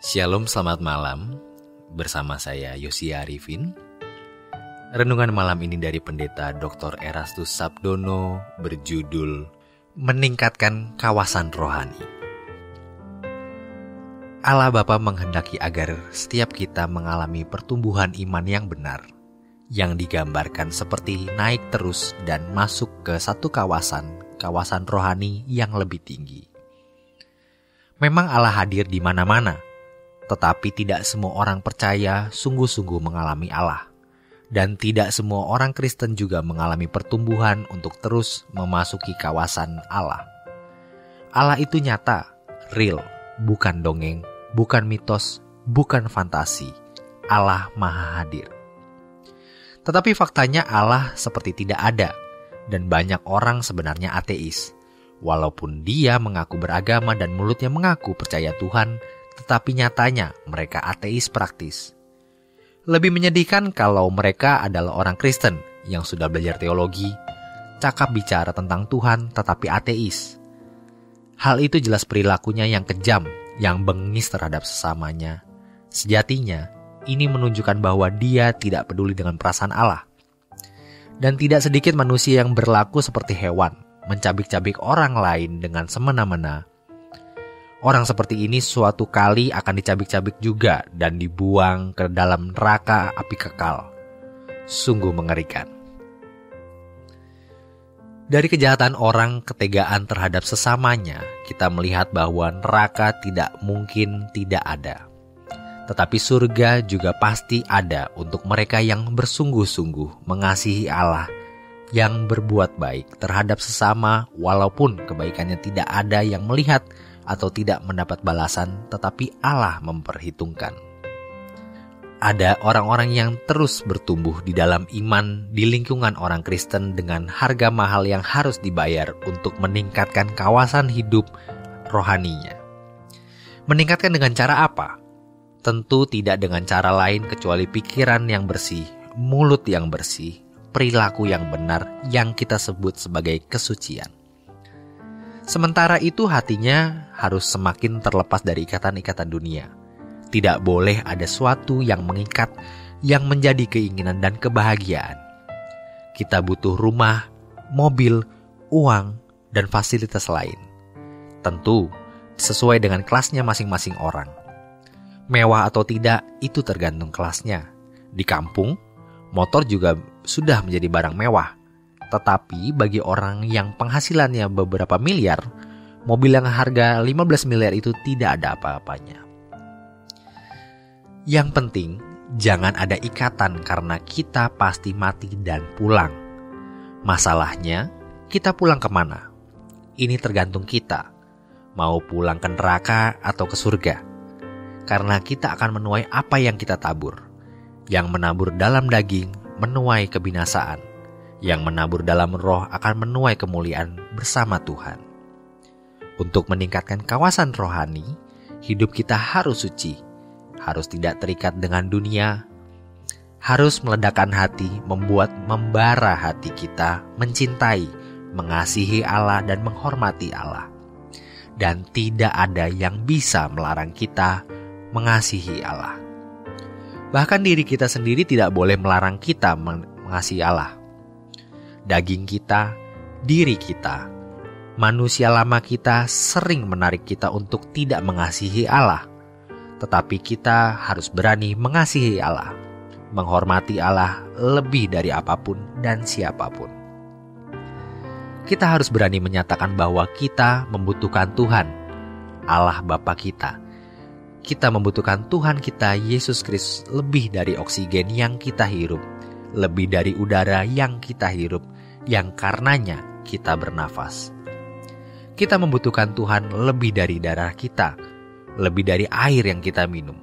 Shalom, selamat malam. Bersama saya Yosia Arifin. Renungan malam ini dari Pendeta Dr. Erastus Sabdono berjudul Meningkatkan Kawasan Rohani. Allah Bapa menghendaki agar setiap kita mengalami pertumbuhan iman yang benar, yang digambarkan seperti naik terus dan masuk ke satu kawasan rohani yang lebih tinggi. Memang Allah hadir di mana-mana, tetapi tidak semua orang percaya sungguh-sungguh mengalami Allah. Dan tidak semua orang Kristen juga mengalami pertumbuhan untuk terus memasuki kawasan Allah. Allah itu nyata, real, bukan dongeng, bukan mitos, bukan fantasi. Allah Maha Hadir. Tetapi faktanya Allah seperti tidak ada, dan banyak orang sebenarnya ateis. Walaupun dia mengaku beragama dan mulutnya mengaku percaya Tuhan, tetapi nyatanya mereka ateis praktis. Lebih menyedihkan kalau mereka adalah orang Kristen yang sudah belajar teologi, cakap bicara tentang Tuhan tetapi ateis. Hal itu jelas perilakunya yang kejam, yang bengis terhadap sesamanya. Sejatinya, ini menunjukkan bahwa dia tidak peduli dengan perasaan Allah. Dan tidak sedikit manusia yang berlaku seperti hewan, mencabik-cabik orang lain dengan semena-mena. Orang seperti ini suatu kali akan dicabik-cabik juga dan dibuang ke dalam neraka api kekal. Sungguh mengerikan. Dari kejahatan orang, ketegaan terhadap sesamanya, kita melihat bahwa neraka tidak mungkin tidak ada. Tetapi surga juga pasti ada untuk mereka yang bersungguh-sungguh mengasihi Allah, yang berbuat baik terhadap sesama walaupun kebaikannya tidak ada yang melihat atau tidak mendapat balasan, tetapi Allah memperhitungkan. Ada orang-orang yang terus bertumbuh di dalam iman di lingkungan orang Kristen dengan harga mahal yang harus dibayar untuk meningkatkan kawasan hidup rohaninya. Meningkatkan dengan cara apa? Tentu tidak dengan cara lain kecuali pikiran yang bersih, mulut yang bersih, perilaku yang benar yang kita sebut sebagai kesucian. Sementara itu hatinya harus semakin terlepas dari ikatan-ikatan dunia. Tidak boleh ada suatu yang mengikat, yang menjadi keinginan dan kebahagiaan. Kita butuh rumah, mobil, uang, dan fasilitas lain. Tentu sesuai dengan kelasnya masing-masing orang. Mewah atau tidak, itu tergantung kelasnya. Di kampung, motor juga sudah menjadi barang mewah. Tetapi bagi orang yang penghasilannya beberapa miliar, mobil yang harga 15 miliar itu tidak ada apa-apanya. Yang penting, jangan ada ikatan karena kita pasti mati dan pulang. Masalahnya, kita pulang kemana? Ini tergantung kita, mau pulang ke neraka atau ke surga. Karena kita akan menuai apa yang kita tabur. Yang menabur dalam daging, menuai kebinasaan. Yang menabur dalam roh akan menuai kemuliaan bersama Tuhan. Untuk meningkatkan kawasan rohani, hidup kita harus suci, harus tidak terikat dengan dunia, harus meledakkan hati, membuat membara hati kita, mencintai, mengasihi Allah dan menghormati Allah. Dan tidak ada yang bisa melarang kita mengasihi Allah. Bahkan diri kita sendiri tidak boleh melarang kita mengasihi Allah. Daging kita, diri kita, manusia lama kita sering menarik kita untuk tidak mengasihi Allah. Tetapi kita harus berani mengasihi Allah, menghormati Allah lebih dari apapun dan siapapun. Kita harus berani menyatakan bahwa kita membutuhkan Tuhan, Allah Bapa kita. Kita membutuhkan Tuhan kita, Yesus Kristus, lebih dari oksigen yang kita hirup, lebih dari udara yang kita hirup, yang karenanya kita bernafas. Kita membutuhkan Tuhan lebih dari darah kita, lebih dari air yang kita minum.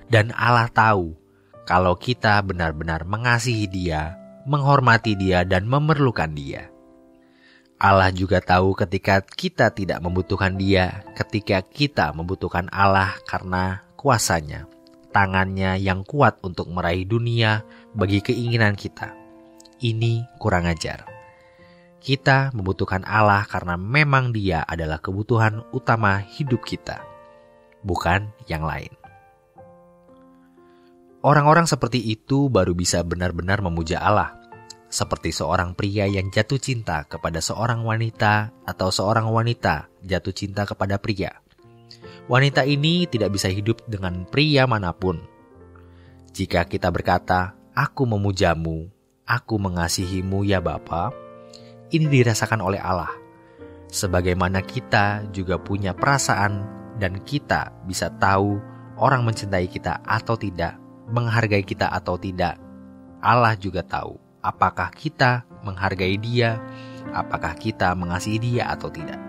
Dan Allah tahu kalau kita benar-benar mengasihi Dia, menghormati Dia, dan memerlukan Dia. Allah juga tahu ketika kita tidak membutuhkan Dia, ketika kita membutuhkan Allah karena kuasanya, tangannya yang kuat untuk meraih dunia bagi keinginan kita. Ini kurang ajar. Kita membutuhkan Allah karena memang Dia adalah kebutuhan utama hidup kita, bukan yang lain. Orang-orang seperti itu baru bisa benar-benar memuja Allah, seperti seorang pria yang jatuh cinta kepada seorang wanita atau seorang wanita jatuh cinta kepada pria. Wanita ini tidak bisa hidup dengan pria manapun. Jika kita berkata, "Aku memujamu, aku mengasihimu ya Bapa," ini dirasakan oleh Allah. Sebagaimana kita juga punya perasaan dan kita bisa tahu orang mencintai kita atau tidak, menghargai kita atau tidak. Allah juga tahu apakah kita menghargai Dia, apakah kita mengasihi Dia atau tidak.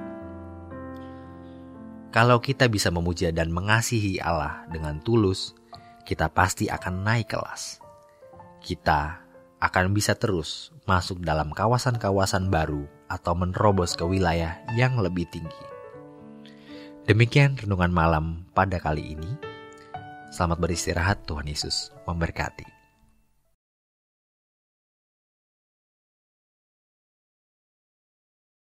Kalau kita bisa memuja dan mengasihi Allah dengan tulus, kita pasti akan naik kelas. Kita akan bisa terus masuk dalam kawasan-kawasan baru atau menerobos ke wilayah yang lebih tinggi. Demikian renungan malam pada kali ini. Selamat beristirahat, Tuhan Yesus memberkati.